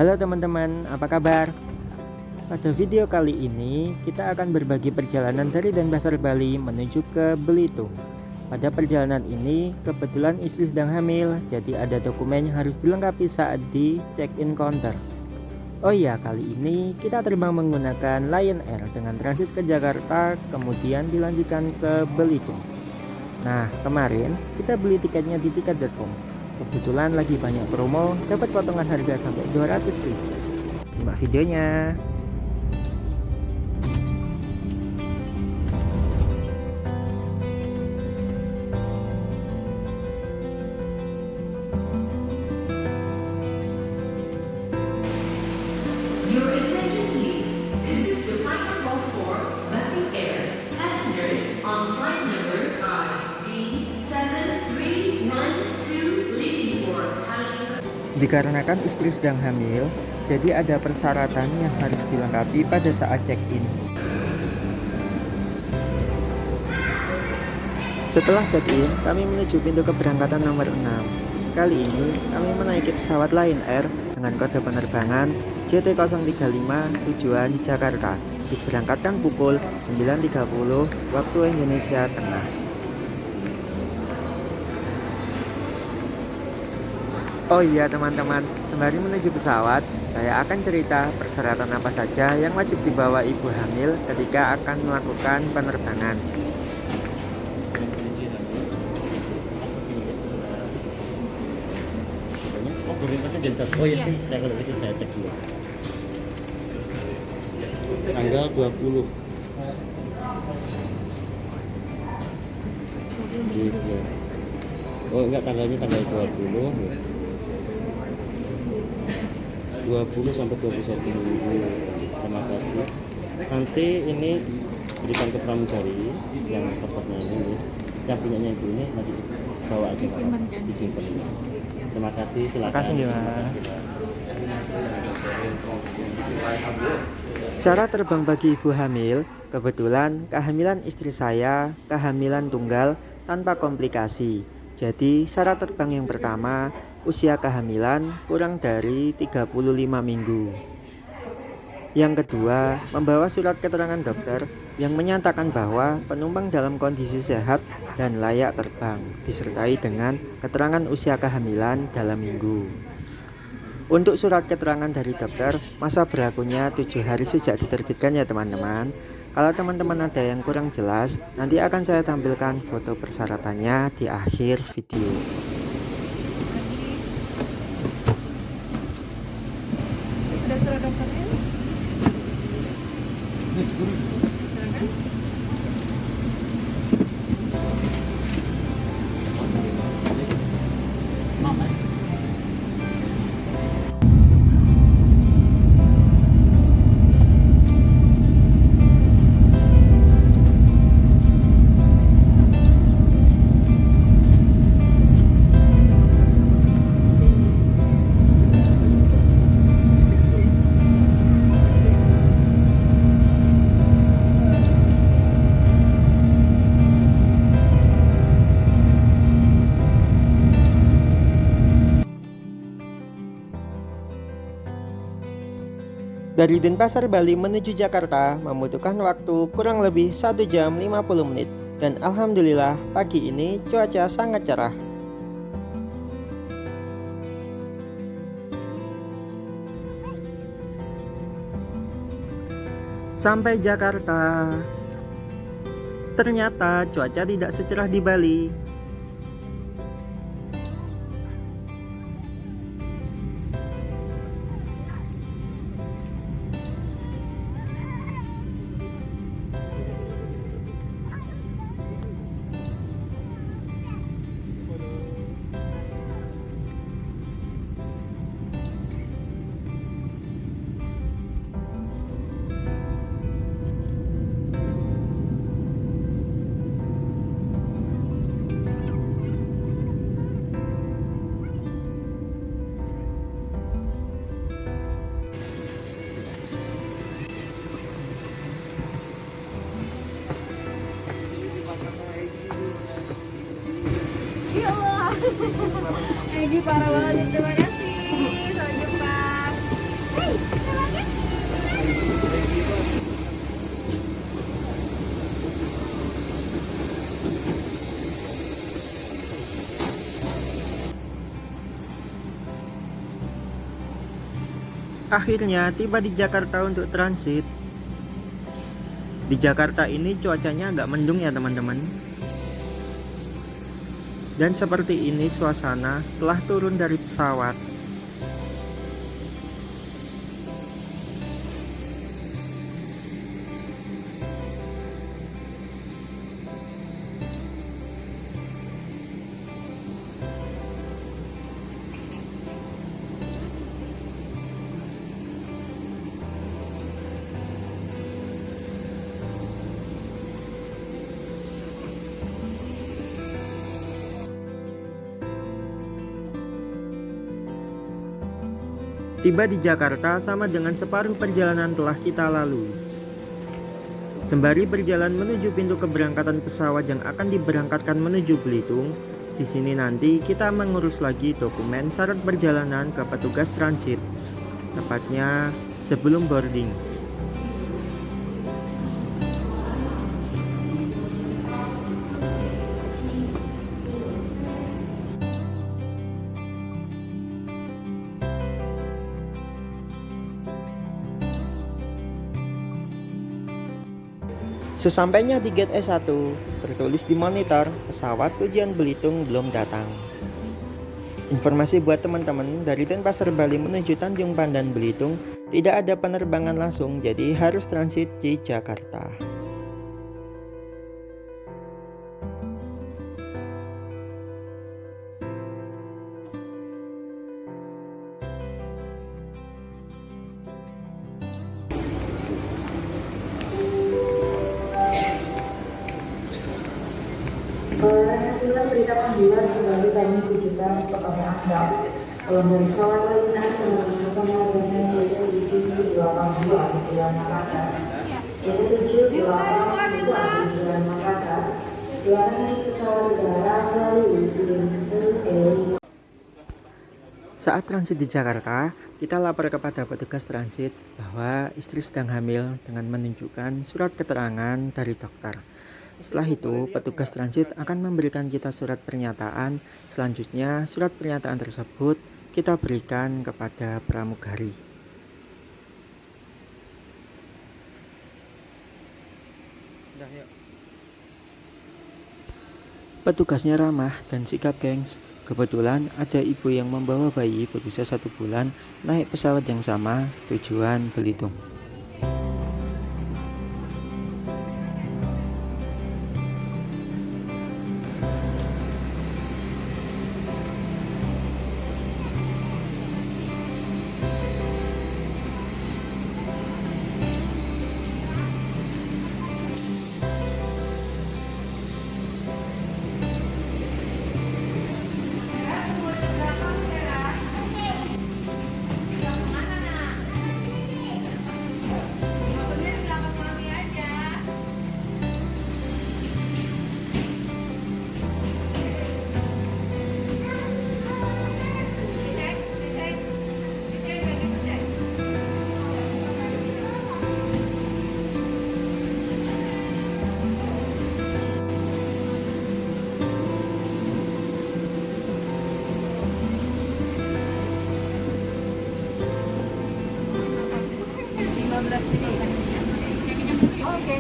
Halo teman-teman, apa kabar? Pada video kali ini kita akan berbagi perjalanan dari Denpasar, Bali menuju ke Belitung. Pada perjalanan ini kebetulan istri sedang hamil, jadi ada dokumen yang harus dilengkapi saat di check-in counter. Oh iya, kali ini kita terbang menggunakan Lion Air dengan transit ke Jakarta, kemudian dilanjutkan ke Belitung. Nah, kemarin kita beli tiketnya di tiket.com. Kebetulan lagi banyak promo, dapat potongan harga sampai 200.000. Simak videonya. Your attention please. This is the final call for Batik Air. Passengers on flight number ID7312 leaving for Halim. Dikarenakan istri sedang hamil, jadi ada persyaratan yang harus dilengkapi pada saat check-in. Setelah check-in, kami menuju pintu keberangkatan nomor 6. Kali ini, kami menaiki pesawat Lion Air dengan kode penerbangan JT035 tujuan Jakarta. Diberangkatkan pukul 9.30 waktu Indonesia Tengah. Oh iya teman-teman, sembari menuju pesawat, saya akan cerita persyaratan apa saja yang wajib dibawa ibu hamil ketika akan melakukan penerbangan. Oh iya sih, saya kalau itu saya cek dulu. Tanggal 20. Gitu. Oh enggak, tanggalnya tanggal 20 ya. 20 sampai 21 minggu. Terima kasih. Nanti ini berikan ke pramugari yang tempatnya ini, yang punyanya ibu ini nanti bawa aja, disimpan. Terima kasih, silakan. Terima kasih, Mas. Syarat terbang bagi ibu hamil, kebetulan kehamilan istri saya kehamilan tunggal tanpa komplikasi. Jadi syarat terbang yang pertama, usia kehamilan kurang dari 35 minggu. Yang kedua, membawa surat keterangan dokter yang menyatakan bahwa penumpang dalam kondisi sehat dan layak terbang, disertai dengan keterangan usia kehamilan dalam minggu. Untuk surat keterangan dari dokter, masa berlakunya 7 hari sejak diterbitkan ya teman-teman. Kalau teman-teman ada yang kurang jelas, nanti akan saya tampilkan foto persyaratannya di akhir video. Ada surat dokternya? Dari Denpasar, Bali menuju Jakarta membutuhkan waktu kurang lebih 1 jam 50 menit. Dan alhamdulillah pagi ini cuaca sangat cerah. Sampai Jakarta, ternyata cuaca tidak secerah di Bali. Ya Allah. Egi parah banget. Terima kasih. Sampai jumpa. Akhirnya tiba di Jakarta untuk transit. Di Jakarta ini cuacanya agak mendung ya teman-teman. Dan seperti ini suasana setelah turun dari pesawat. Tiba di Jakarta sama dengan separuh perjalanan telah kita lalui. Sembari berjalan menuju pintu keberangkatan pesawat yang akan diberangkatkan menuju Belitung, di sini nanti kita mengurus lagi dokumen syarat perjalanan ke petugas transit, tepatnya sebelum boarding. Sesampainya di gate S1, tertulis di monitor, pesawat tujuan Belitung belum datang. Informasi buat teman-teman, dari Denpasar Bali menuju Tanjung Pandan Belitung, tidak ada penerbangan langsung, jadi harus transit di Jakarta. Inilah berita panggilan kembali kami tujukan kepada Anda. Kalau dari pesawat Lion Air meneruskan harganya yaitu di 782 tujuan Makassar. Yaitu 782 tujuan Makassar. Silakan naik pesawat udara melalui Saat transit di Jakarta, kita lapor kepada petugas transit bahwa istri sedang hamil dengan menunjukkan surat keterangan dari dokter. Setelah itu, petugas transit akan memberikan kita surat pernyataan. Selanjutnya, surat pernyataan tersebut kita berikan kepada pramugari. Petugasnya ramah dan sikap gengs. Kebetulan ada ibu yang membawa bayi berusia 1 bulan naik pesawat yang sama tujuan Belitung. Oke.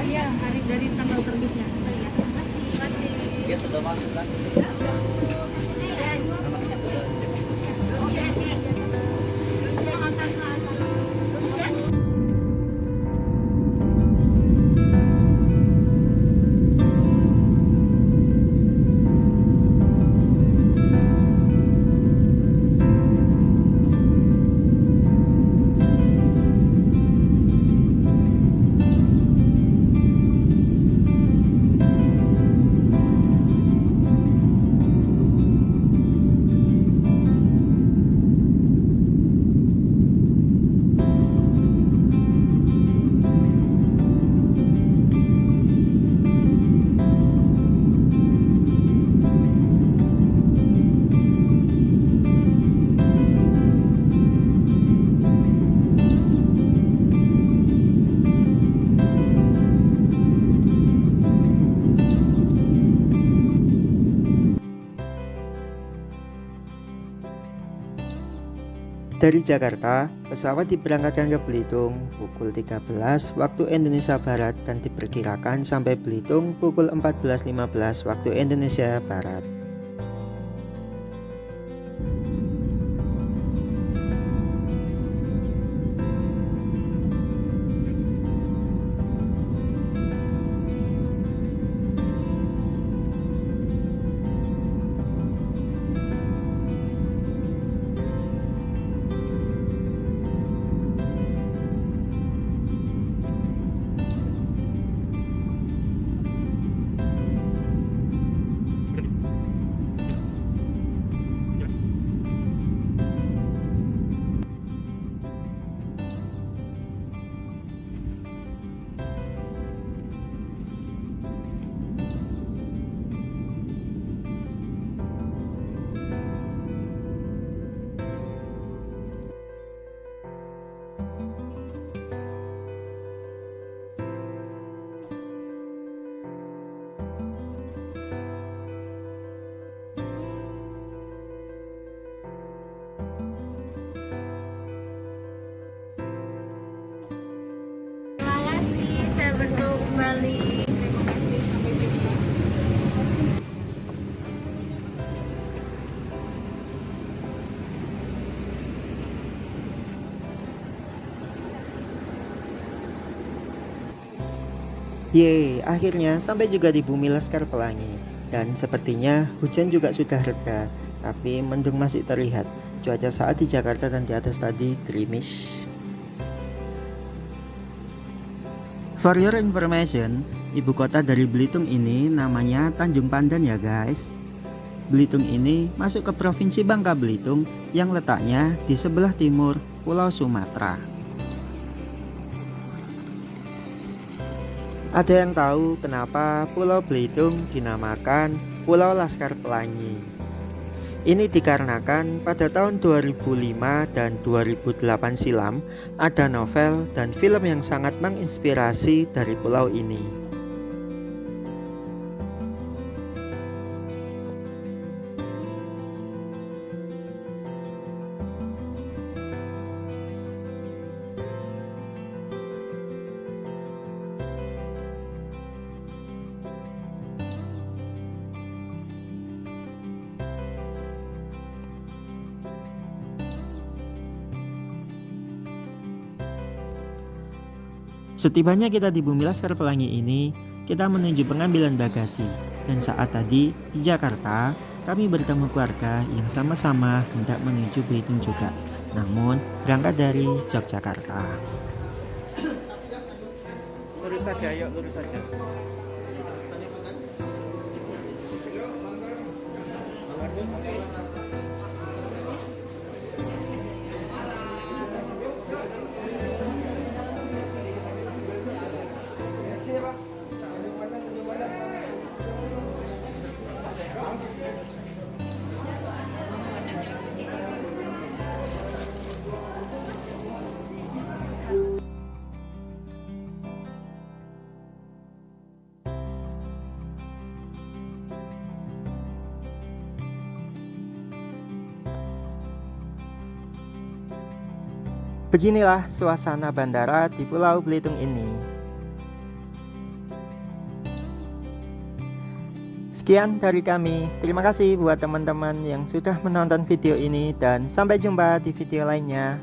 Iya, hari dari tanggal terbitnya. Dia sudah masuk kan? Dari Jakarta, pesawat diberangkatkan ke Belitung pukul 13 waktu Indonesia Barat dan diperkirakan sampai Belitung pukul 14.15 waktu Indonesia Barat. Terima kasih, saya bertemu kembali. Terima kasih, sampai jumpa. Yeay, akhirnya sampai juga di bumi Laskar Pelangi. Dan sepertinya hujan juga sudah reda, tapi mendung masih terlihat. Cuaca saat di Jakarta dan di atas tadi gerimis. For your information, ibu kota dari Belitung ini namanya Tanjung Pandan ya guys. Belitung ini masuk ke Provinsi Bangka Belitung yang letaknya di sebelah timur Pulau Sumatera. Ada yang tahu kenapa Pulau Belitung dinamakan Pulau Laskar Pelangi? Ini dikarenakan pada tahun 2005 dan 2008 silam ada novel dan film yang sangat menginspirasi dari pulau ini. Setibanya kita di bumi Laskar Pelangi ini, kita menuju pengambilan bagasi. Dan saat tadi di Jakarta, kami bertemu keluarga yang sama-sama hendak menuju Belitung juga. Namun berangkat dari Yogyakarta. Lurus saja, yuk lurus saja. Beginilah suasana bandara di Pulau Belitung ini. Sekian dari kami. Terima kasih buat teman-teman yang sudah menonton video ini dan sampai jumpa di video lainnya.